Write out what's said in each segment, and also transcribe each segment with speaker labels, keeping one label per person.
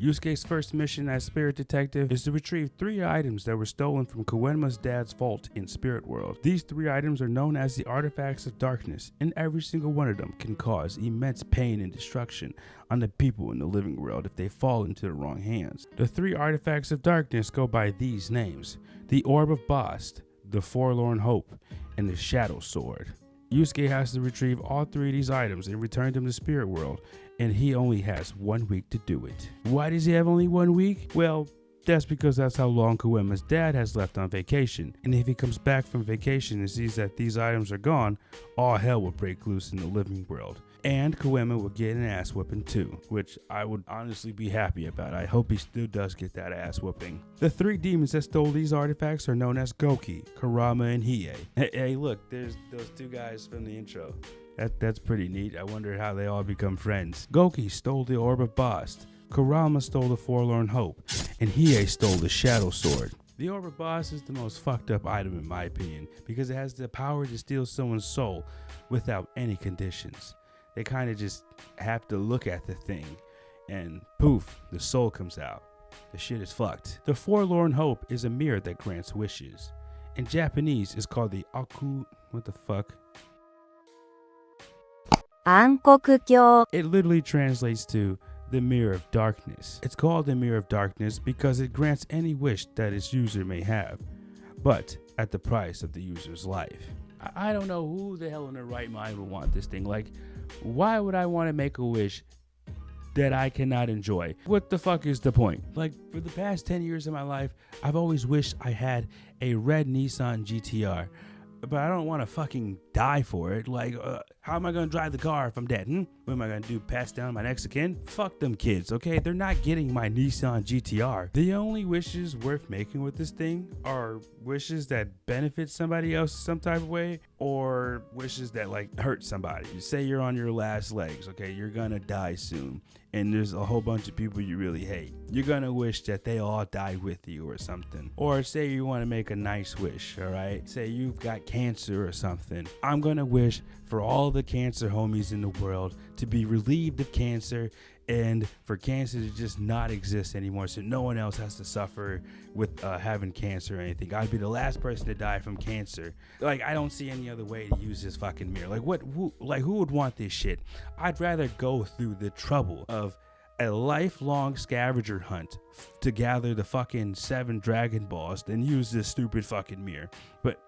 Speaker 1: Yusuke's first mission as Spirit Detective is to retrieve 3 items that were stolen from Koenma's dad's vault in Spirit World. These 3 items are known as the Artifacts of Darkness, and every single one of them can cause immense pain and destruction on the people in the living world if they fall into the wrong hands. The 3 Artifacts of Darkness go by these names: the Orb of Bast, the Forlorn Hope, and the Shadow Sword. Yusuke has to retrieve all 3 of these items and return them to Spirit World, and he only has 1 week to do it. Why does he have only 1 week? Well, that's because that's how long Koenma's dad has left on vacation, and if he comes back from vacation and sees that these items are gone, all hell will break loose in the living world. And Koenma will get an ass whooping too, which I would honestly be happy about. I hope he still does get that ass whooping. The 3 demons that stole these artifacts are known as Goki, Kurama, and Hiei. Hey, look, there's those 2 guys from the intro. That's pretty neat. I wonder how they all become friends. Goki stole the Orb of Bast, Kurama stole the Forlorn Hope, and Hiei stole the Shadow Sword. The Orb of Bast is the most fucked up item in my opinion, because it has the power to steal someone's soul without any conditions. They kind of just have to look at the thing, and poof, the soul comes out. The shit is fucked. The Forlorn Hope is a mirror that grants wishes. In Japanese, it's called the Aku... what the fuck?
Speaker 2: Ankokugyo.
Speaker 1: It literally translates to the Mirror of Darkness. It's called the Mirror of Darkness because it grants any wish that its user may have, but at the price of the user's life. I don't know who the hell in their right mind would want this thing. Like, why would I want to make a wish that I cannot enjoy? What the fuck is the point? Like, for the past 10 years of my life, I've always wished I had a red Nissan GTR, but I don't want to fucking die for it. Like, how am I going to drive the car if I'm dead? What am I going to do, pass down my next of kin? Fuck them kids, okay? They're not getting my Nissan GTR. The only wishes worth making with this thing are wishes that benefit somebody else some type of way, or wishes that like hurt somebody. You say you're on your last legs, okay? You're going to die soon, and there's a whole bunch of people you really hate. You're going to wish that they all die with you or something. Or say you want to make a nice wish, all right? Say you've got cancer or something. I'm going to wish for all the cancer homies in the world to be relieved of cancer, and for cancer to just not exist anymore, so no one else has to suffer with having cancer or anything. I'd be the last person to die from cancer. Like, I don't see any other way to use this fucking mirror. Like, who would want this shit? I'd rather go through the trouble of a lifelong scavenger hunt to gather the fucking 7 Dragon Balls than use this stupid fucking mirror. But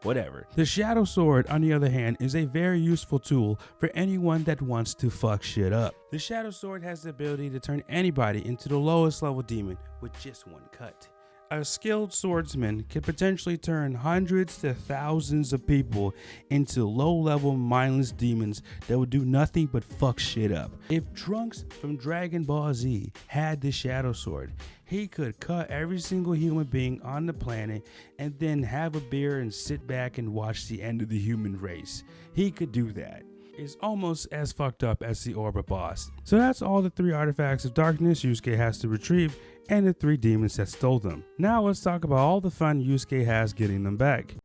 Speaker 1: whatever. The Shadow Sword, on the other hand, is a very useful tool for anyone that wants to fuck shit up. The Shadow Sword has the ability to turn anybody into the lowest level demon with just 1 cut. A skilled swordsman can potentially turn hundreds to thousands of people into low-level mindless demons that would do nothing but fuck shit up. If Trunks from Dragon Ball Z had the Shadow Sword, he could cut every single human being on the planet and then have a beer and sit back and watch the end of the human race. He could do that. It's almost as fucked up as the Orb of Bast. So that's all the 3 artifacts of darkness Yusuke has to retrieve, and the 3 demons that stole them. Now let's talk about all the fun Yusuke has getting them back.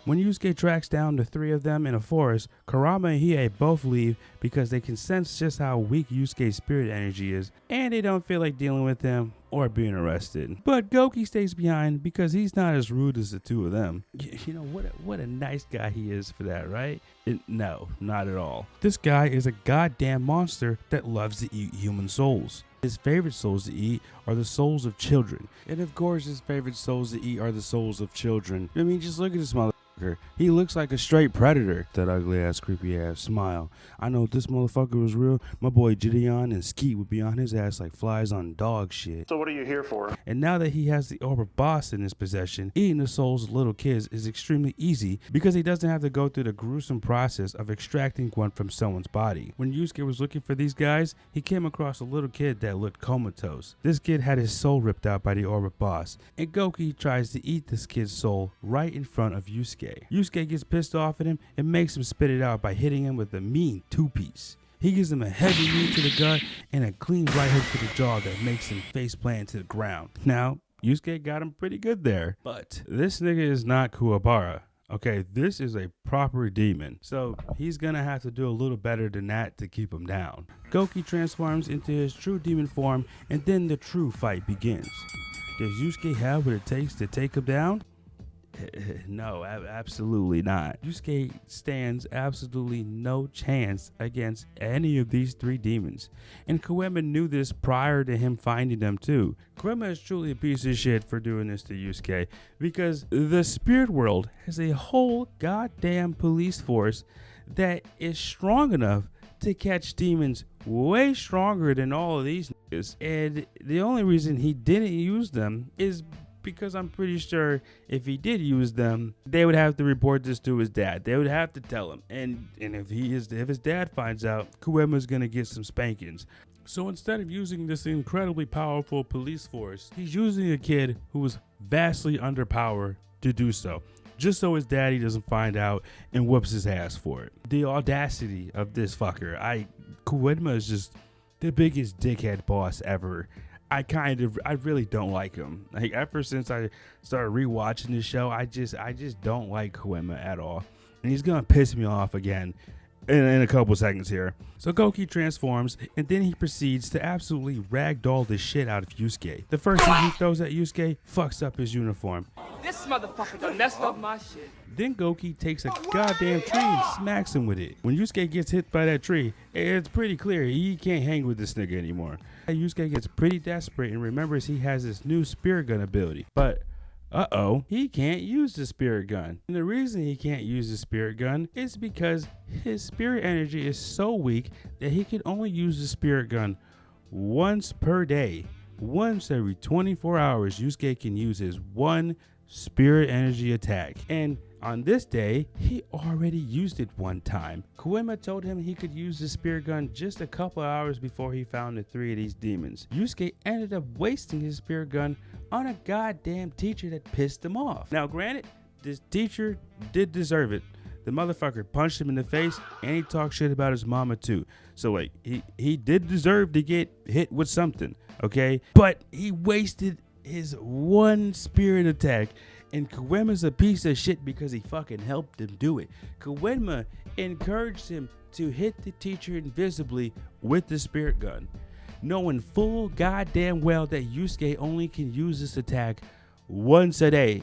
Speaker 1: When Yusuke tracks down the 3 of them in a forest, Kurama and Hiei both leave because they can sense just how weak Yusuke's spirit energy is, and they don't feel like dealing with him or being arrested. But Goki stays behind because he's not as rude as the 2 of them. You know, what a nice guy he is for that, right? No, not at all. This guy is a goddamn monster that loves to eat human souls. His favorite souls to eat are the souls of children. And of course his favorite souls to eat are the souls of children. I mean, just look at this motherfucker. He looks like a straight predator. That ugly ass, creepy ass smile. I know if this motherfucker was real, my boy Gideon and Skeet would be on his ass like flies on dog shit.
Speaker 3: So what are you here for?
Speaker 1: And now that he has the Orb of Bast in his possession, eating the souls of little kids is extremely easy because he doesn't have to go through the gruesome process of extracting one from someone's body. When Yusuke was looking for these guys, he came across a little kid that looked comatose. This kid had his soul ripped out by the Orb of Bast, and Goki tries to eat this kid's soul right in front of Yusuke. Yusuke gets pissed off at him and makes him spit it out by hitting him with a mean 2-piece. He gives him a heavy knee to the gut and a clean right hook to the jaw that makes him face plant to the ground. Now, Yusuke got him pretty good there, but this nigga is not Kuwabara. Okay, this is a proper demon, so he's gonna have to do a little better than that to keep him down. Goki transforms into his true demon form, and then the true fight begins. Does Yusuke have what it takes to take him down? No, absolutely not. Yusuke stands absolutely no chance against any of these three demons. And Koema knew this prior to him finding them too. Koema is truly a piece of shit for doing this to Yusuke, because the spirit world has a whole goddamn police force that is strong enough to catch demons way stronger than all of these niggas. And the only reason he didn't use them is because I'm pretty sure if he did use them, they would have to report this to his dad. They would have to tell him. And if his dad finds out, Koema's gonna get some spankings. So instead of using this incredibly powerful police force, he's using a kid who was vastly underpowered to do so, just so his daddy doesn't find out and whoops his ass for it. The audacity of this fucker. Koema is just the biggest dickhead boss ever. I really don't like him. Like, ever since I started rewatching this show, I just don't like Koema at all. And he's gonna piss me off again in a couple seconds here. So Goki transforms, and then he proceeds to absolutely ragdoll the shit out of Yusuke. The first thing he throws at Yusuke fucks up his uniform.
Speaker 3: This motherfucker done messed up my shit.
Speaker 1: Then Goki takes a goddamn tree and smacks him with it. When Yusuke gets hit by that tree, it's pretty clear he can't hang with this nigga anymore. Yusuke gets pretty desperate and remembers he has this new spirit gun ability. But he can't use the spirit gun. And the reason he can't use the spirit gun is because his spirit energy is so weak that he can only use the spirit gun once per day. Once every 24 hours, Yusuke can use his one spirit energy attack. And on this day, he already used it one time. Koema told him he could use the spirit gun just a couple hours before he found the three of these demons. Yusuke ended up wasting his spirit gun on a goddamn teacher that pissed him off. Now granted, this teacher did deserve it. The motherfucker punched him in the face and he talked shit about his mama too. So like, he did deserve to get hit with something, okay? But he wasted his one spirit attack, and Koema's a piece of shit because he fucking helped him do it. Koema encouraged him to hit the teacher invisibly with the spirit gun, knowing full goddamn well that Yusuke only can use this attack once a day.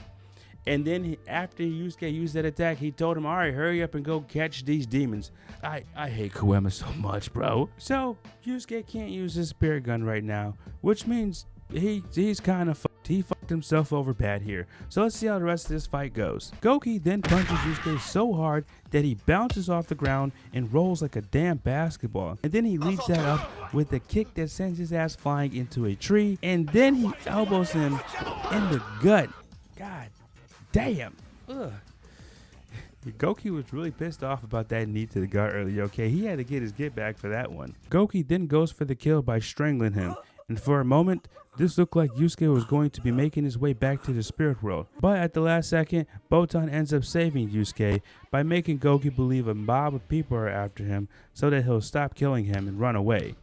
Speaker 1: And then after Yusuke used that attack, he told him, all right, hurry up and go catch these demons. I hate Koema so much, bro. So Yusuke can't use his spirit gun right now, which means he's kind of fucked. He fucked himself over bad here. So let's see how the rest of this fight goes. Goki then punches Yusuke so hard that he bounces off the ground and rolls like a damn basketball. And then he leads that up with a kick that sends his ass flying into a tree. And then he elbows him in the gut. God damn. Ugh. Goki was really pissed off about that knee to the gut earlier, okay? He had to get his get back for that one. Goki then goes for the kill by strangling him. And for a moment, this looked like Yusuke was going to be making his way back to the spirit world. But at the last second, Botan ends up saving Yusuke by making Goki believe a mob of people are after him so that he'll stop killing him and run away.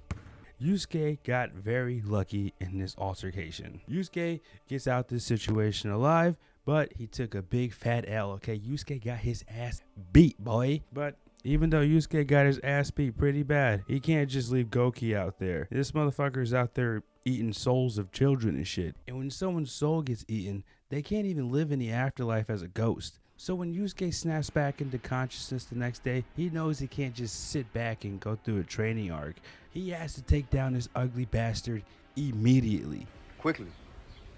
Speaker 1: Yusuke got very lucky in this altercation. Yusuke gets out this situation alive, but he took a big fat L, okay? Yusuke got his ass beat, boy. But even though Yusuke got his ass beat pretty bad, he can't just leave Goki out there. This motherfucker's out there eating souls of children and shit. And when someone's soul gets eaten, they can't even live in the afterlife as a ghost. So when Yusuke snaps back into consciousness the next day, he knows he can't just sit back and go through a training arc. He has to take down this ugly bastard immediately.
Speaker 4: Quickly.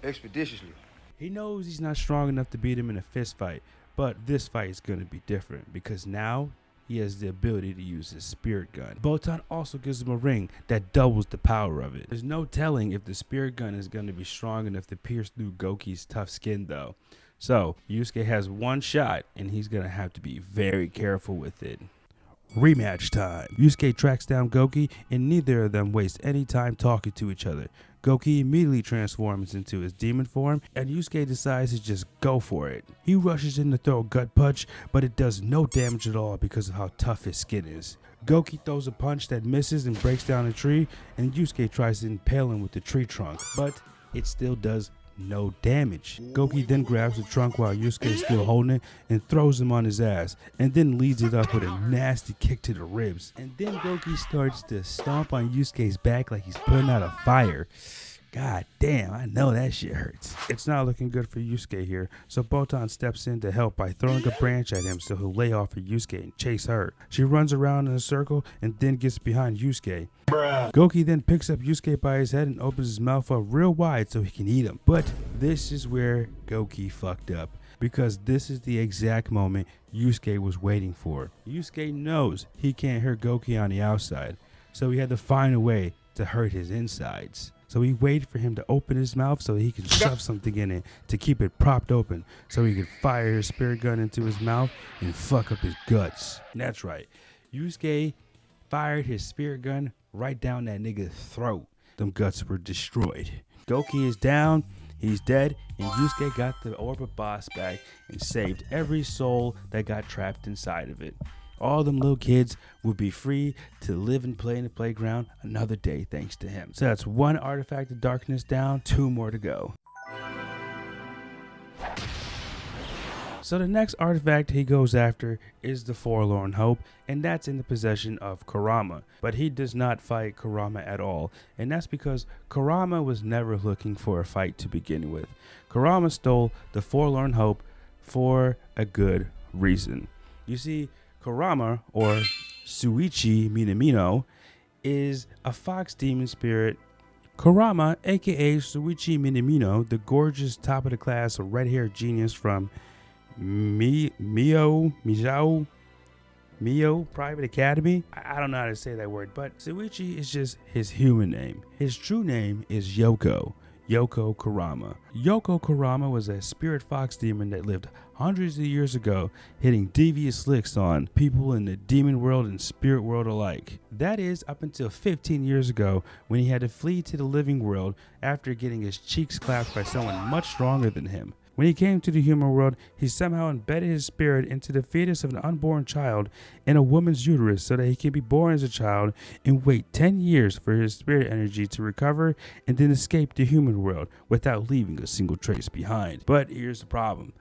Speaker 4: Expeditiously.
Speaker 1: He knows he's not strong enough to beat him in a fist fight, but this fight is going to be different because now he has the ability to use his spirit gun. Botan also gives him a ring that doubles the power of it. There's no telling if the spirit gun is going to be strong enough to pierce through Goki's tough skin though. So Yusuke has one shot and he's going to have to be very careful with it. Rematch time. Yusuke tracks down Goki and neither of them waste any time talking to each other. Goki immediately transforms into his demon form and Yusuke decides to just go for it. He rushes in to throw a gut punch, but it does no damage at all because of how tough his skin is. Goki throws a punch that misses and breaks down a tree, and Yusuke tries to impale him with the tree trunk, but it still does no damage. Goki then grabs the trunk while Yusuke is still holding it and throws him on his ass, and then leads it up with a nasty kick to the ribs. And then Goki starts to stomp on Yusuke's back like he's putting out a fire. God damn, I know that shit hurts. It's not looking good for Yusuke here, so Botan steps in to help by throwing a branch at him so he'll lay off of Yusuke and chase her. She runs around in a circle and then gets behind Yusuke. Goki then picks up Yusuke by his head and opens his mouth up real wide so he can eat him. But this is where Goki fucked up, because this is the exact moment Yusuke was waiting for. Yusuke knows he can't hurt Goki on the outside, so he had to find a way to hurt his insides. So he waited for him to open his mouth so he could shove something in it to keep it propped open so he could fire his spirit gun into his mouth and fuck up his guts. And that's right. Yusuke fired his spirit gun right down that nigga's throat. Them guts were destroyed. Goki is down, he's dead, and Yusuke got the orb of boss back and saved every soul that got trapped inside of it. All them little kids would be free to live and play in the playground another day thanks to him. So that's one artifact of darkness down, 2 more to go. So the next artifact he goes after is the Forlorn Hope, and that's in the possession of Kurama. But he does not fight Kurama at all, and that's because Kurama was never looking for a fight to begin with. Kurama stole the Forlorn Hope for a good reason. You see, Kurama, or Suichi Minamino, is a fox demon spirit. Kurama, aka Suichi Minamino, the gorgeous top of the class red-haired genius from Mio Private Academy. I don't know how to say that word, but Suichi is just his human name. His true name is Yoko Kurama. Yoko Kurama was a spirit fox demon that lived hundreds of years ago, hitting devious licks on people in the demon world and spirit world alike. That is up until 15 years ago, when he had to flee to the living world after getting his cheeks clapped by someone much stronger than him. When he came to the human world, he somehow embedded his spirit into the fetus of an unborn child in a woman's uterus so that he can be born as a child and wait 10 years for his spirit energy to recover and then escape the human world without leaving a single trace behind. But here's the problem.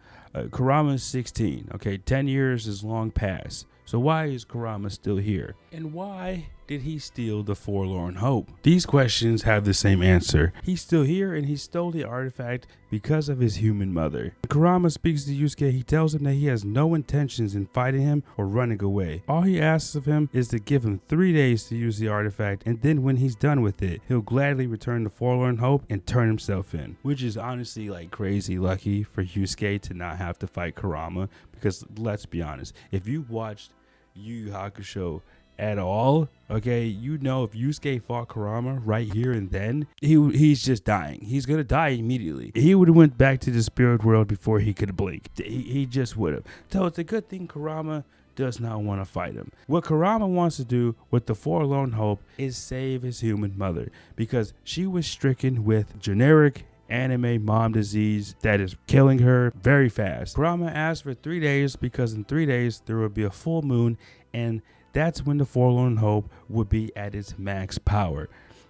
Speaker 1: Kurama is 16. Okay, 10 years is long past. So why is Kurama still here? And why did he steal the Forlorn Hope? These questions have the same answer. He's still here and he stole the artifact because of his human mother. When Kurama speaks to Yusuke, he tells him that he has no intentions in fighting him or running away. All he asks of him is to give him 3 days to use the artifact, and then when he's done with it, he'll gladly return the Forlorn Hope and turn himself in. Which is honestly like crazy lucky for Yusuke to not have to fight Kurama, because let's be honest, if you watched Yu Yu Hakusho at all, okay, you know if Yusuke fought Kurama right here and then, he's just dying. He's gonna die immediately. He would have went back to the spirit world before he could blink. He just would have. So it's a good thing Kurama does not want to fight him. What Kurama wants to do with the Forlorn Hope is save his human mother, because she was stricken with generic anime mom disease that is killing her very fast. Kurama asked for 3 days because in 3 days there would be a full moon, and that's when the Forlorn Hope would be at its max power.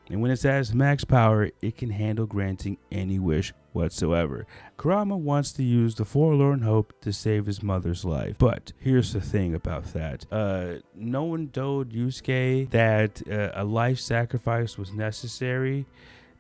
Speaker 1: And when it's at its max power, it can handle granting any wish whatsoever. Kurama wants to use the Forlorn Hope to save his mother's life. But here's the thing about that. No one told Yusuke that a life sacrifice was necessary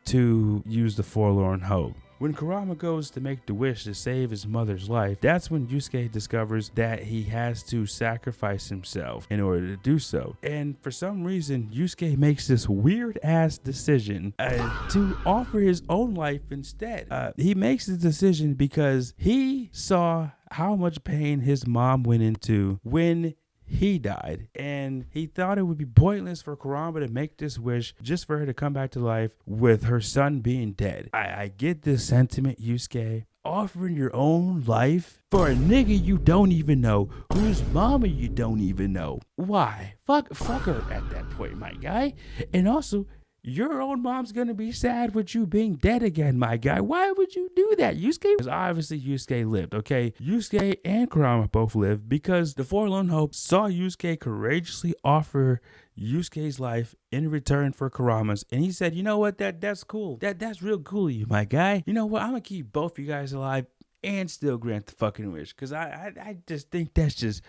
Speaker 1: to use the Forlorn Hope. When Kurama goes to make the wish to save his mother's life, that's when Yusuke discovers that he has to sacrifice himself in order to do so. And for some reason, Yusuke makes this weird ass decision to offer his own life instead. He makes the decision because he saw how much pain his mom went into when he died, and he thought it would be pointless for Kurama to make this wish just for her to come back to life with her son being dead. I get this sentiment, Yusuke. Offering your own life for a nigga you don't even know, whose mama you don't even know. Why? Fuck her at that point, my guy. And also, Your own mom's gonna be sad with you being dead again, my guy. Why would you do that, Yusuke? Because obviously Yusuke lived, okay? Yusuke and Kurama both lived because the Forlorn Hope saw Yusuke courageously offer Yusuke's life in return for Kurama's, and he said, you know what, that's cool. That's real cool of you, my guy. You know what, I'm gonna keep both of you guys alive and still grant the fucking wish. Because I just think that's just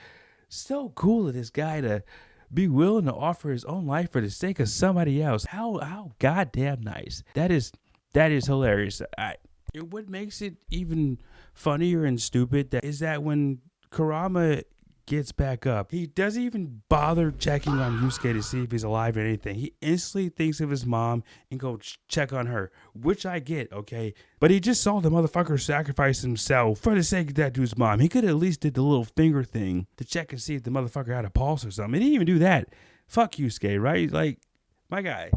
Speaker 1: so cool of this guy to be willing to offer his own life for the sake of somebody else. How goddamn nice. That is hilarious. What makes it even funnier and stupid is that when Kurama gets back up, he doesn't even bother checking on Yusuke to see if he's alive or anything. He instantly thinks of his mom and goes check on her, which I get, okay? But he just saw the motherfucker sacrifice himself for the sake of that dude's mom. He could have at least did the little finger thing to check and see if the motherfucker had a pulse or something. He didn't even do that. Fuck Yusuke, right? Like, my guy.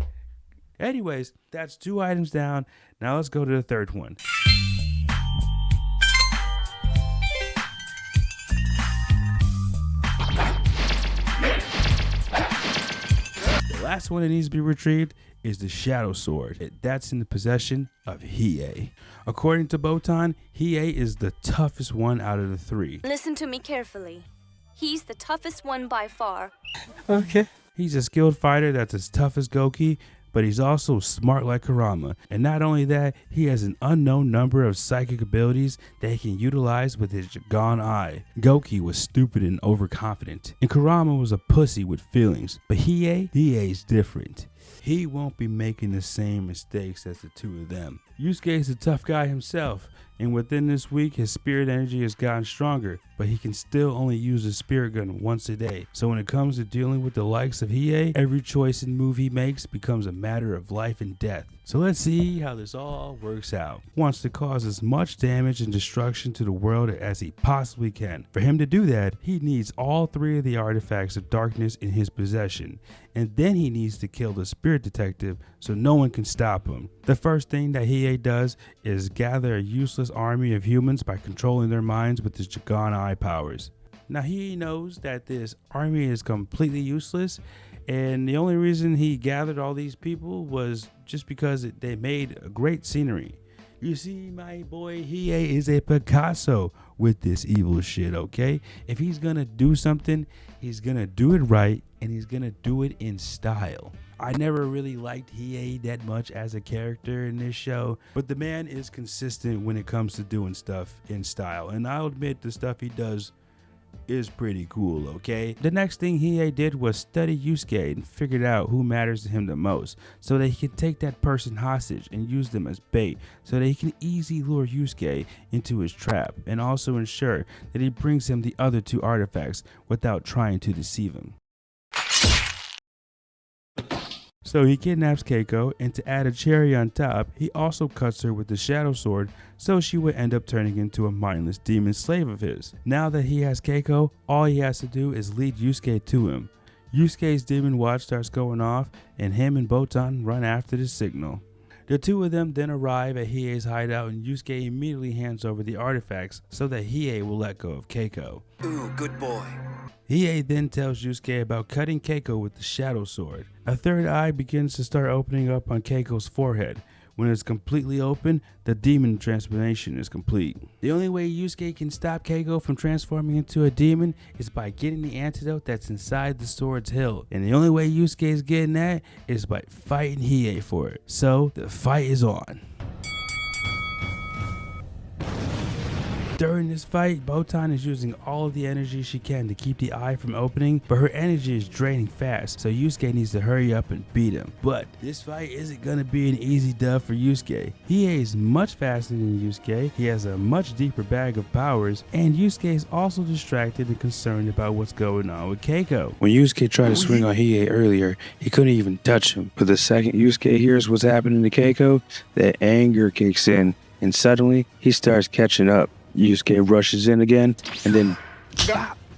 Speaker 1: Anyways, that's 2 items down. Now let's go to the third one. Last one that needs to be retrieved is the Shadow Sword. That's in the possession of Hiei. According to Botan, Hiei is the toughest one out of the 3.
Speaker 5: Listen to me carefully. He's the toughest one by far.
Speaker 1: Okay. He's a skilled fighter that's as tough as Goki, but he's also smart like Kurama. And not only that, he has an unknown number of psychic abilities that he can utilize with his Jagan Eye. Goki was stupid and overconfident, and Kurama was a pussy with feelings. But Hie's different. He won't be making the same mistakes as the 2 of them. Yusuke is a tough guy himself, and within this week his spirit energy has gotten stronger, but he can still only use his spirit gun once a day. So when it comes to dealing with the likes of Hiei, every choice and move he makes becomes a matter of life and death. So let's see how this all works out. He wants to cause as much damage and destruction to the world as he possibly can. For him to do that, he needs all 3 of the artifacts of darkness in his possession, and then he needs to kill the spirit detective so no one can stop him. The first thing that Hiei does is gather a useless army of humans by controlling their minds with his Jagan Eye powers. Now he knows that this army is completely useless, and the only reason he gathered all these people was just because they made a great scenery. You see, my boy Hiei is a Picasso with this evil shit, okay? If he's gonna do something, he's gonna do it right, and he's gonna do it in style. I never really liked Hiei that much as a character in this show, but the man is consistent when it comes to doing stuff in style, and I'll admit the stuff he does is pretty cool, okay? The next thing Hiei did was study Yusuke and figured out who matters to him the most, so that he could take that person hostage and use them as bait, so that he can easily lure Yusuke into his trap, and also ensure that he brings him the other 2 artifacts without trying to deceive him. So he kidnaps Keiko, and to add a cherry on top, he also cuts her with the Shadow Sword so she would end up turning into a mindless demon slave of his. Now that he has Keiko, all he has to do is lead Yusuke to him. Yusuke's demon watch starts going off, and him and Botan run after the signal. The 2 of them then arrive at Hiei's hideout, and Yusuke immediately hands over the artifacts so that Hiei will let go of Keiko.
Speaker 6: Ooh, good boy.
Speaker 1: Hiei then tells Yusuke about cutting Keiko with the Shadow Sword. A third eye begins to start opening up on Keiko's forehead. When it's completely open, the demon transformation is complete. The only way Yusuke can stop Keiko from transforming into a demon is by getting the antidote that's inside the sword's hilt. And the only way Yusuke is getting that is by fighting Hiei for it. So the fight is on. During this fight, Botan is using all of the energy she can to keep the eye from opening, but her energy is draining fast, so Yusuke needs to hurry up and beat him. But this fight isn't gonna be an easy dub for Yusuke. Hiei is much faster than Yusuke, he has a much deeper bag of powers, and Yusuke is also distracted and concerned about what's going on with Keiko.
Speaker 7: When Yusuke tried to swing on Hiei earlier, he couldn't even touch him. But the second Yusuke hears what's happening to Keiko, that anger kicks in, and suddenly he starts catching up. Yusuke rushes in again, and then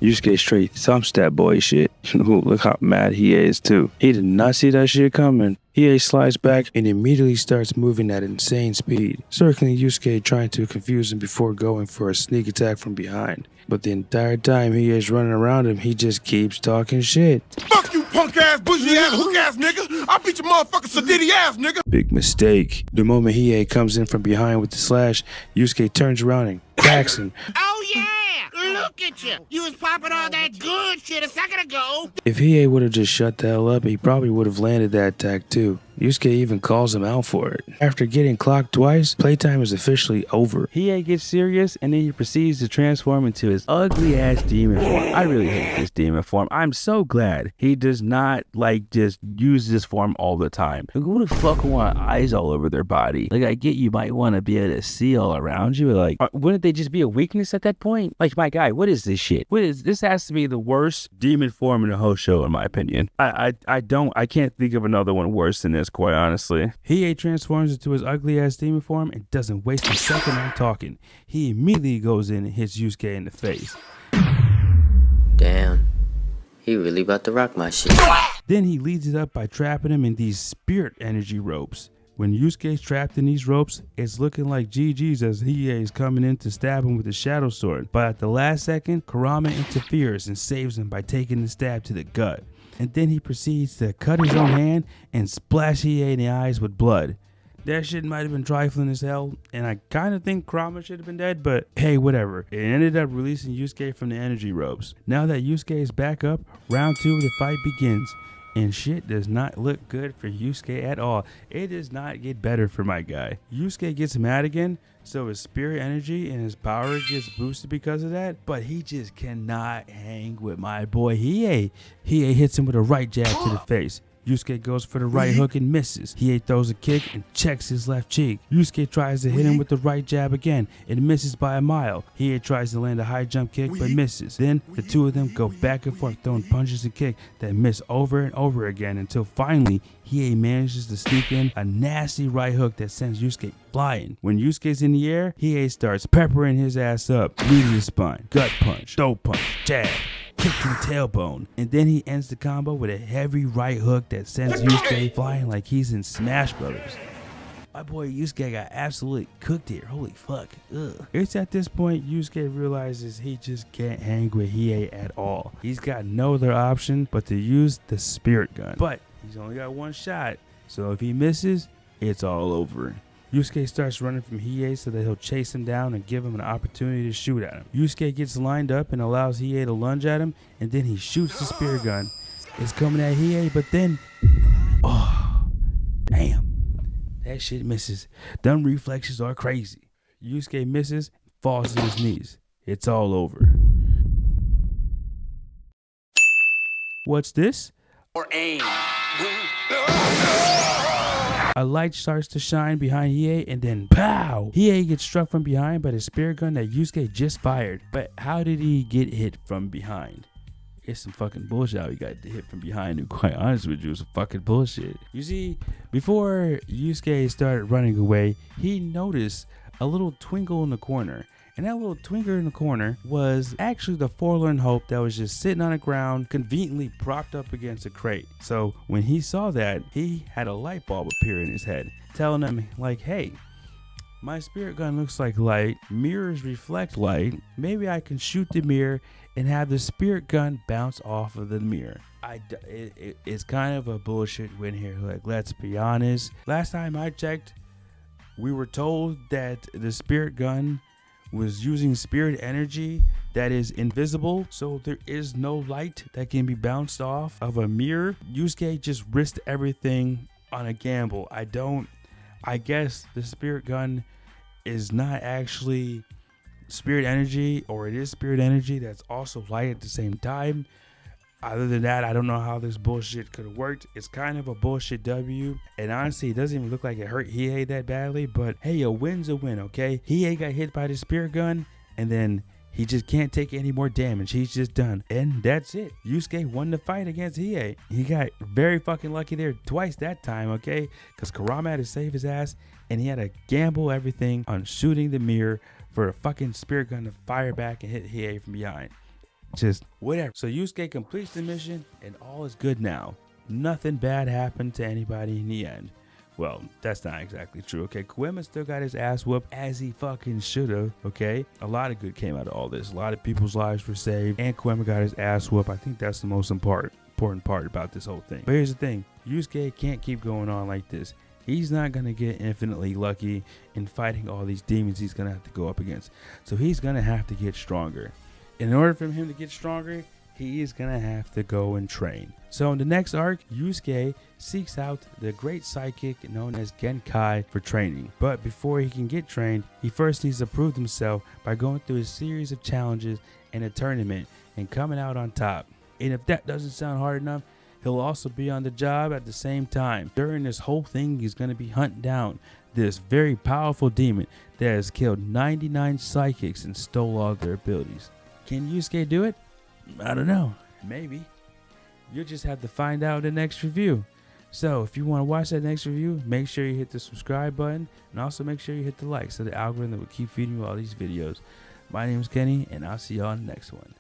Speaker 7: Yusuke straight thumps that boy shit. Ooh, look how mad he is too. He did not see that shit coming. Hiei slides back and immediately starts moving at insane speed, circling Yusuke, trying to confuse him before going for a sneak attack from behind. But the entire time he is running around him, he just keeps talking shit.
Speaker 6: Fuck you, punk ass, bougie ass, hook ass nigga. I'll beat your motherfucking sadiddy ass, nigga.
Speaker 7: Big mistake. The moment Hiei comes in from behind with the slash, Yusuke turns around and cracks him.
Speaker 8: Oh yeah! Look at you! You was popping all that good shit a second ago!
Speaker 7: If Hiei would have just shut the hell up, he probably would have landed that attack too. Yusuke even calls him out for it. After getting clocked twice, playtime is officially over.
Speaker 1: Hiei gets serious and then he proceeds to transform into his ugly ass demon form. I really hate this demon form. I'm so glad he does not like just use this form all the time. Like, who the fuck want eyes all over their body? Like, I get you might want to be able to see all around you, but like, wouldn't they just be a weakness at that point? Like, my guy, what is this shit? This has to be the worst demon form in the whole show, in my opinion. I can't think of another one worse than this, quite honestly. Hiei transforms into his ugly ass demon form and doesn't waste a second on talking. He immediately goes in and hits Yusuke in the face.
Speaker 9: Damn, he really about to rock my shit.
Speaker 1: Then he leads it up by trapping him in these spirit energy ropes. When Yusuke's trapped in these ropes, it's looking like GG's as Hiei is coming in to stab him with the shadow sword. But at the last second, Kurama interferes and saves him by taking the stab to the gut. And then he proceeds to cut his own hand and splash Hiei in the eyes with blood. That shit might have been trifling as hell, and I kind of think Kurama should have been dead, but hey, whatever. It ended up releasing Yusuke from the energy ropes. Now that Yusuke is back up, round 2 of the fight begins. And shit does not look good for Yusuke at all. It does not get better for my guy. Yusuke gets mad again, so his spirit energy and his power gets boosted because of that. But he just cannot hang with my boy Hiei. Hiei hits him with a right jab to the face. Yusuke goes for the right hook and misses. Hiei throws a kick and checks his left cheek. Yusuke tries to hit him with the right jab again and misses by a mile. Hiei tries to land a high jump kick but misses. Then the two of them go back and forth throwing punches and kicks that miss over and over again until finally Hiei manages to sneak in a nasty right hook that sends Yusuke flying. When Yusuke's in the air, Hiei starts peppering his ass up. Knee to the spine, gut punch, throat punch, jab, kick to the tailbone, and then he ends the combo with a heavy right hook that sends Yusuke flying like he's in Smash Brothers. My boy Yusuke got absolutely cooked here. Holy fuck. Ugh. It's at this point Yusuke realizes he just can't hang with Hiei at all. He's got no other option but to use the spirit gun. But he's only got one shot, so if he misses, it's all over. Yusuke starts running from Hiei so that he'll chase him down and give him an opportunity to shoot at him. Yusuke gets lined up and allows Hiei to lunge at him, and then he shoots the spirit gun. It's coming at Hiei, but then, oh, damn, that shit misses. Dumb reflexes are crazy. Yusuke misses, falls to his knees. It's all over. What's this?
Speaker 8: Or aim.
Speaker 1: A light starts to shine behind Hiei and then pow! Hiei gets struck from behind by the spirit gun that Yusuke just fired. But how did he get hit from behind? It's some fucking bullshit how he got hit from behind, to be quite honest with you. It's some fucking bullshit. You see, before Yusuke started running away, he noticed a little twinkle in the corner. And that little twinkle in the corner was actually the forlorn hope that was just sitting on the ground, conveniently propped up against a crate. So when he saw that, he had a light bulb appear in his head, telling him like, hey, my spirit gun looks like light, mirrors reflect light, maybe I can shoot the mirror and have the spirit gun bounce off of the mirror. It's kind of a bullshit win here, like, let's be honest. Last time I checked, we were told that the spirit gun was using spirit energy that is invisible, so there is no light that can be bounced off of a mirror. Yusuke just risked everything on a gamble. I guess the spirit gun is not actually spirit energy, or it is spirit energy that's also light at the same time. Other than that, I don't know how this bullshit could have worked. It's kind of a bullshit W. And honestly, it doesn't even look like it hurt Hiei that badly. But hey, a win's a win, okay? Hiei got hit by the spirit gun, and then he just can't take any more damage. He's just done. And that's it. Yusuke won the fight against Hiei. He got very fucking lucky there twice that time, okay? Because Kurama had to save his ass, and he had to gamble everything on shooting the mirror for a fucking spirit gun to fire back and hit Hiei from behind. Just whatever. So Yusuke completes the mission and all is good now. Nothing bad happened to anybody in the end. Well, that's not exactly true, okay? Koema still got his ass whooped as he fucking should have, okay? A lot of good came out of all this. A lot of people's lives were saved and Koema got his ass whooped. I think that's the most important important part about this whole thing. But here's the thing, Yusuke can't keep going on like this. He's not going to get infinitely lucky in fighting all these demons he's going to have to go up against. So he's going to have to get stronger. In order for him to get stronger, he is going to have to go and train. So in the next arc, Yusuke seeks out the great psychic known as Genkai for training. But before he can get trained, he first needs to prove himself by going through a series of challenges in a tournament and coming out on top. And if that doesn't sound hard enough, he'll also be on the job at the same time. During this whole thing, he's going to be hunting down this very powerful demon that has killed 99 psychics and stole all their abilities. Can Yusuke do it? I don't know. Maybe. You'll just have to find out in the next review. So if you want to watch that next review, make sure you hit the subscribe button and also make sure you hit the like so the algorithm will keep feeding you all these videos. My name is Kenny and I'll see y'all in the next one.